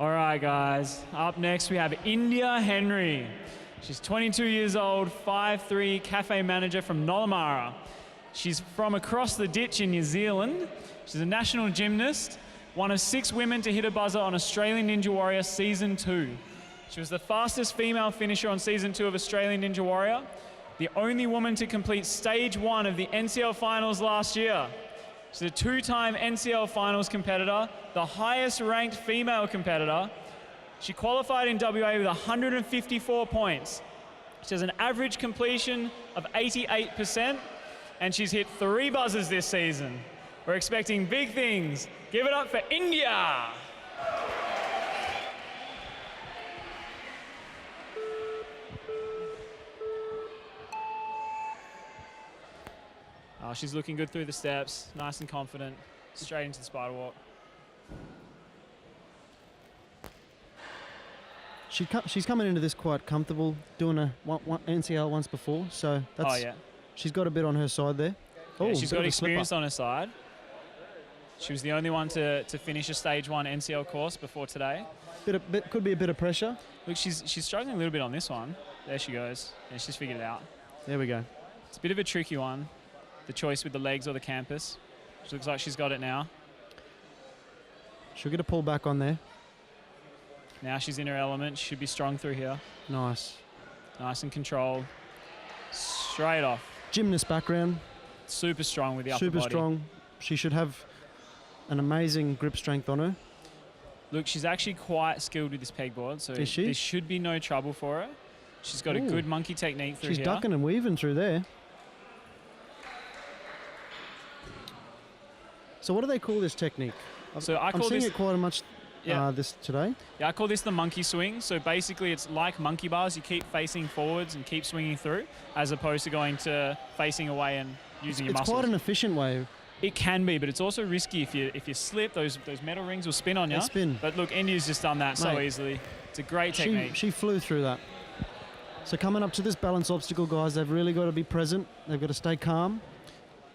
All right, guys. Up next, we have India Henry. She's 22 years old, 5'3", cafe manager from Nollamara. She's from across the ditch in New Zealand. She's a national gymnast, one of 6 women to hit a buzzer on Australian Ninja Warrior Season 2. She was the fastest female finisher on Season 2 of Australian Ninja Warrior, the only woman to complete Stage 1 of the NCL Finals last year. She's a 2-time NCL Finals competitor, the highest ranked female competitor. She qualified in WA with 154 points. She has an average completion of 88%, and she's hit 3 buzzers this season. We're expecting big things. Give it up for India! Oh, she's looking good through the steps, nice and confident, straight into the spider walk. She's coming into this quite comfortable, doing a NCL once before, so that's, oh, yeah. She's got a bit on her side there. Yeah, she's got experience on her side. She was the only one to finish a Stage 1 NCL course before today. Could be a bit of pressure. Look, she's struggling a little bit on this one. There she goes. Yeah, she's figured it out. There we go. It's a bit of a tricky one. The choice with the legs or the campus. She looks like she's got it now. She'll get a pull back on there. Now she's in her element. She should be strong through here. Nice. Nice and controlled. Straight off. Gymnast background. Super strong with the upper body. Super strong. She should have an amazing grip strength on her. Look, she's actually quite skilled with this pegboard, so Is she? there should be no trouble for her. She's got a good monkey technique through here. She's ducking and weaving through there. So what do they call this technique? I'm seeing it quite much this today. Yeah, I call this the monkey swing. So basically it's like monkey bars. You keep facing forwards and keep swinging through, as opposed to going to facing away and using your muscles. It's quite an efficient way. It can be, but it's also risky. If you slip, those metal rings will spin on you. They spin. But look, India's just done that so easily. It's a great technique. She flew through that. So coming up to this balance obstacle, guys, they've really got to be present. They've got to stay calm.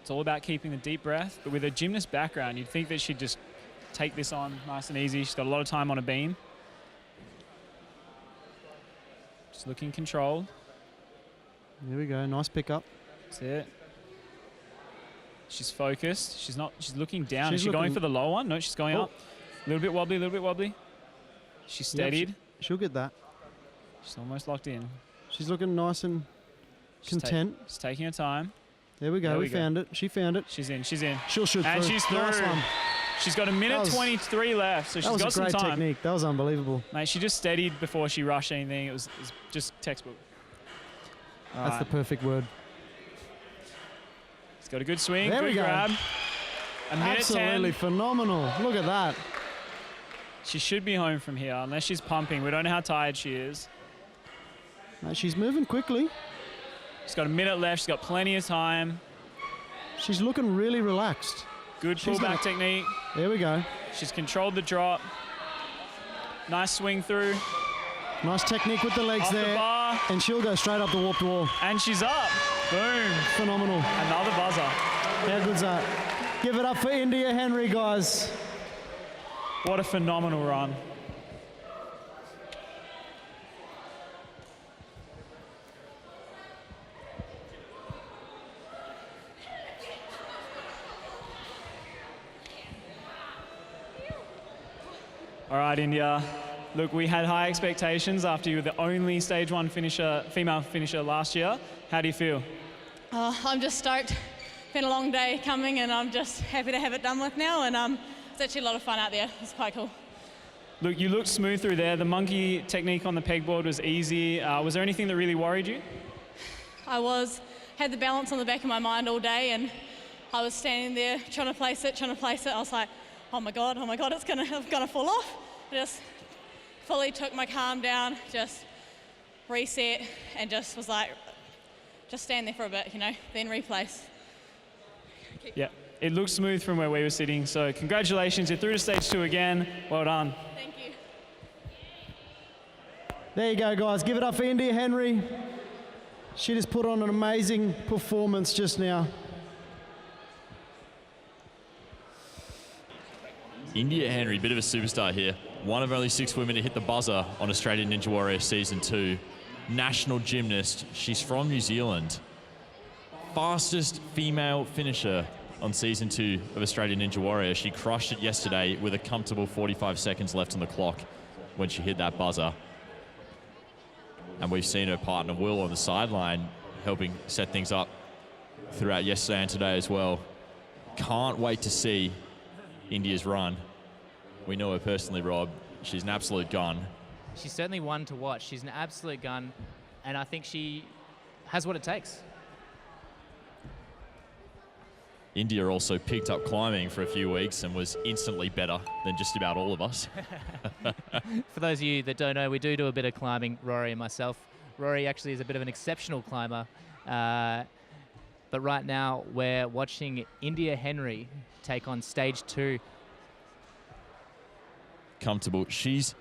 It's all about keeping the deep breath. But with a gymnast background, you'd think that she'd just take this on nice and easy. She's got a lot of time on a beam. Just looking controlled. There we go. Nice pickup. That's it. She's focused. She's looking down. Is she going for the low one? No, she's going up. A little bit wobbly. She's steadied. Yep, she'll get that. She's almost locked in. She's looking nice and content. She's taking her time. There we go. We found it. She found it. She's in. She'll shoot through. And she's through. Nice one. She's got 1:23 left, so she's got some time. That was a great technique. That was unbelievable. Mate, she just steadied before she rushed anything. It was just textbook. That's the perfect word. She's got a good swing. There we go. Grab. Absolutely phenomenal. Look at that. She should be home from here, unless she's pumping. We don't know how tired she is. She's moving quickly. She's got a minute left. She's got plenty of time. She's looking really relaxed. Good pullback technique. There we go. She's controlled the drop. Nice swing through. Nice technique with the legs Off there. The bar. And she'll go straight up the warped wall. And she's up. Boom. Phenomenal. Another buzzer. How good's that? Give it up for India Henry, guys. What a phenomenal run. All right, India. Look, we had high expectations after you were the only Stage 1 female finisher last year. How do you feel? I'm just stoked. It's been a long day coming, and I'm just happy to have it done with now. And it's actually a lot of fun out there. It's quite cool. Look, you looked smooth through there. The monkey technique on the pegboard was easy. Was there anything that really worried you? I had the balance on the back of my mind all day, and I was standing there trying to place it. I was like, oh my God, it's gonna fall off. I just fully took my calm down, just reset, and just was like, just stand there for a bit, then replace. Yeah, it looked smooth from where we were sitting, so congratulations, you're through to Stage 2 again. Well done. Thank you. There you go, guys. Give it up for India Henry. She just put on an amazing performance just now. India Henry, bit of a superstar here. one of only 6 women to hit the buzzer on Australian Ninja Warrior Season 2. National gymnast. She's from New Zealand. Fastest female finisher on Season 2 of Australian Ninja Warrior. She crushed it yesterday with a comfortable 45 seconds left on the clock when she hit that buzzer. And we've seen her partner Will on the sideline helping set things up throughout yesterday and today as well. Can't wait to see India's run. We know her personally, Rob. She's an absolute gun. She's certainly one to watch. She's an absolute gun, and I think she has what it takes. India also picked up climbing for a few weeks and was instantly better than just about all of us. For those of you that don't know, we do a bit of climbing, Rory and myself. Rory actually is a bit of an exceptional climber. But right now, we're watching India Henry take on stage 2. Comfortable. She's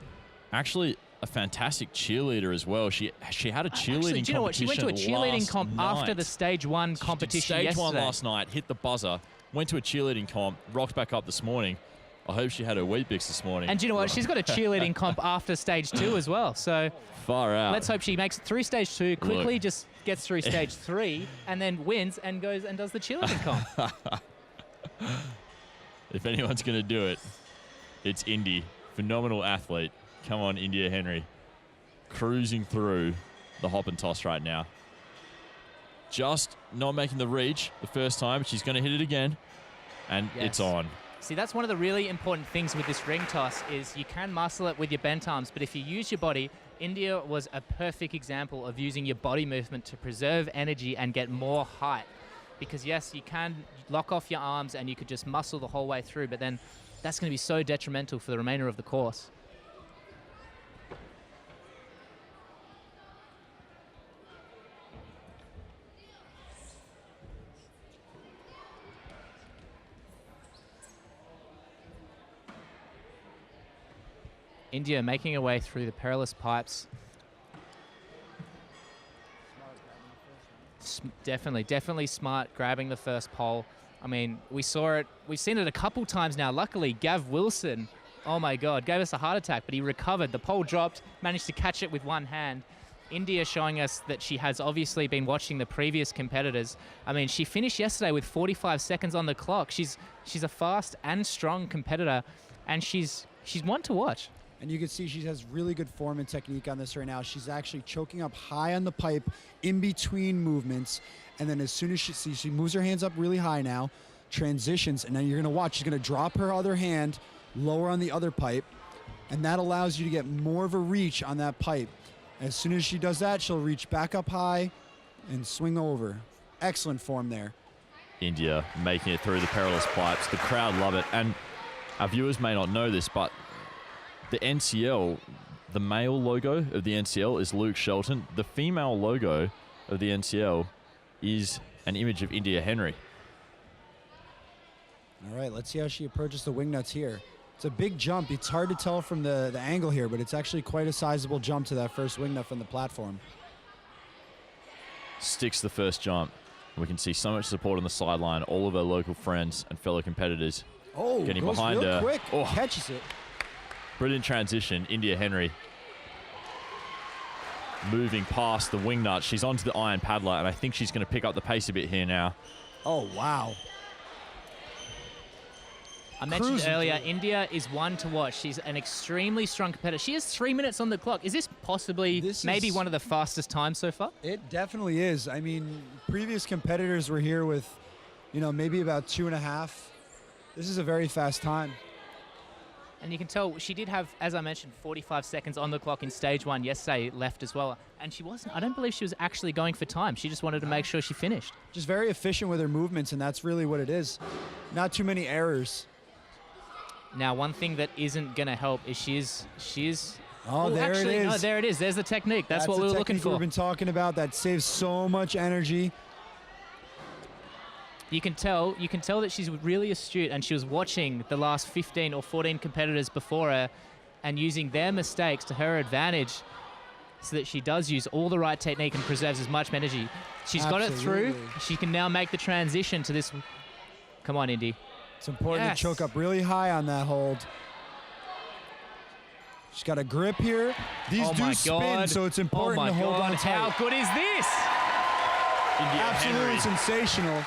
actually a fantastic cheerleader as well. She had a cheerleading Actually, do you know what? She went to a cheerleading comp night. after the stage 1 competition Stage yesterday. 1 last night, hit the buzzer, went to a cheerleading comp, rocked back up this morning. I hope she had her Weet Bix this morning. And do you know what? She's got a cheerleading comp after stage 2 as well. So far out. let's hope she makes it through stage 2, quickly just gets through stage 3, and then wins and goes and does the cheerleading comp. If anyone's going to do it, it's Indy. Phenomenal athlete. Come on, India Henry. Cruising through the hop and toss right now. Just not making the reach the first time. She's going to hit it again. And it's on. See, that's one of the really important things with this ring toss is you can muscle it with your bent arms, but if you use your body, India was a perfect example of using your body movement to preserve energy and get more height. Because yes, you can lock off your arms and you could just muscle the whole way through, but then that's going to be so detrimental for the remainder of the course. India making her way through the perilous pipes. Definitely smart grabbing the first pole. I mean, we saw it. We've seen it a couple times now. Luckily, Gav Wilson, oh my God, gave us a heart attack, but he recovered. The pole dropped, managed to catch it with one hand. India showing us that she has obviously been watching the previous competitors. I mean, she finished yesterday with 45 seconds on the clock. She's a fast and strong competitor, and she's one to watch. And you can see she has really good form and technique on this right now. She's actually choking up high on the pipe in between movements. And then as soon as she moves her hands up really high now, transitions, and then you're gonna watch, she's gonna drop her other hand lower on the other pipe. And that allows you to get more of a reach on that pipe. As soon as she does that, she'll reach back up high and swing over. Excellent form there. India making it through the perilous pipes. The crowd love it. And our viewers may not know this, but the NCL, the male logo of the NCL is Luke Shelton. The female logo of the NCL is an image of India Henry. All right, let's see how she approaches the wing nuts here. It's a big jump. It's hard to tell from the angle here, but it's actually quite a sizable jump to that first wing nut from the platform. Sticks the first jump. We can see so much support on the sideline. All of her local friends and fellow competitors getting goes behind real her. Quick. Oh. Catches it. Brilliant transition, India Henry. Moving past the wing nut. She's onto the iron paddler, and I think she's going to pick up the pace a bit here now. Oh, wow. I mentioned earlier, India is one to watch. She's an extremely strong competitor. She has 3 minutes on the clock. Is this possibly maybe one of the fastest times so far? It definitely is. I mean, previous competitors were here with, maybe about 2.5. This is a very fast time. And you can tell she did have, as I mentioned, 45 seconds on the clock in stage 1 yesterday left as well. And she wasn't, I don't believe she was actually going for time. She just wanted to make sure she finished. Just very efficient with her movements, and that's really what it is. Not too many errors. Now, one thing that isn't going to help is she is. Oh, there it is. No, there it is. There's the technique. That's what we were looking for. We've been talking about that saves so much energy. You can tell that she's really astute, and she was watching the last 15 or 14 competitors before her and using their mistakes to her advantage so that she does use all the right technique and preserves as much energy. She's got it through. She can now make the transition to this. Come on, Indy. It's important to choke up really high on that hold. She's got a grip here. These Oh do my spin, God. so it's Oh important my to hold God, on tight. how good is this? India Absolutely Henry. sensational.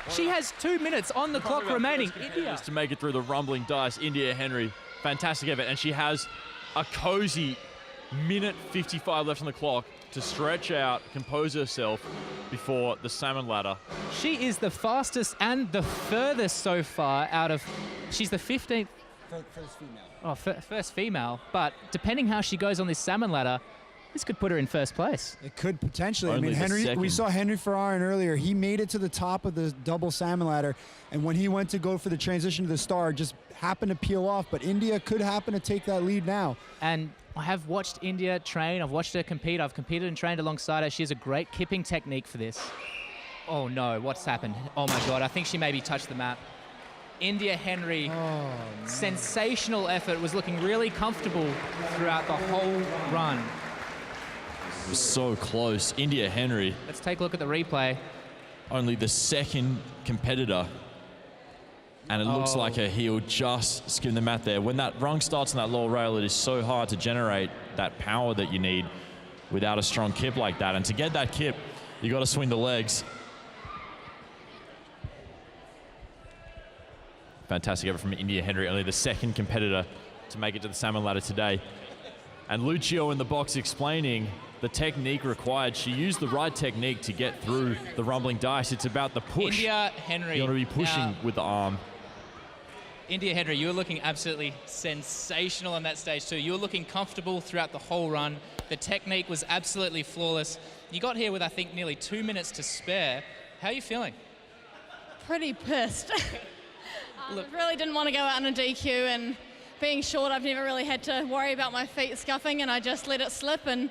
She has 2 minutes on the clock remaining. India. Just to make it through the rumbling dice, India Henry, fantastic effort, and she has a cozy minute 55 left on the clock to stretch out, compose herself before the salmon ladder. She is the fastest and the furthest so far out of. She's the 15th. First female. Oh, first female. But depending how she goes on this salmon ladder, this could put her in first place. It could potentially. Only I mean, the Henry. second. We saw Henry Ferrarin earlier. He made it to the top of the double salmon ladder, and when he went to go for the transition to the star, just happened to peel off. But India could happen to take that lead now. And I have watched India train. I've watched her compete. I've competed and trained alongside her. She has a great kipping technique for this. Oh no, what's happened? Oh my God, I think she maybe touched the map. India Henry, sensational effort, was looking really comfortable throughout the whole run. It was so close. India Henry, Let's take a look at the replay. only the second competitor. And it looks like her heel just skimmed the mat there. When that rung starts on that lower rail, it is so hard to generate that power that you need without a strong kip like that. And to get that kip, you got to swing the legs. Fantastic effort from India Henry, only the second competitor to make it to the salmon ladder today. And Lucio in the box explaining the technique required. She used the right technique to get through the rumbling dice. It's about the push. India Henry. You want to be pushing Now, with the arm. India Henry, you were looking absolutely sensational on that stage too. You were looking comfortable throughout the whole run. The technique was absolutely flawless. You got here with, I think, nearly 2 minutes to spare. How are you feeling? Pretty pissed. Look- Really didn't want to go out on a DQ, and being short, I've never really had to worry about my feet scuffing, and I just let it slip and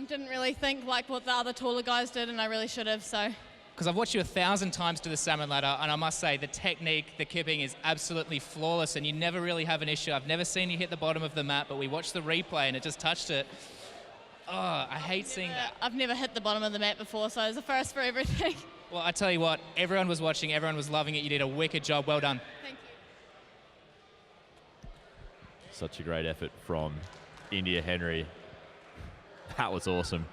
didn't really think like what the other taller guys did, and I really should have, so. Because I've watched you 1,000 times do the salmon ladder, and I must say the technique, the kipping is absolutely flawless, and you never really have an issue. I've never seen you hit the bottom of the mat, but we watched the replay and it just touched it. Oh, I hate seeing that. I've never hit the bottom of the mat before, so it was a first for everything. Well, I tell you what, everyone was watching, everyone was loving it. You did a wicked job. Well done. Thank you. Such a great effort from India Henry. That was awesome.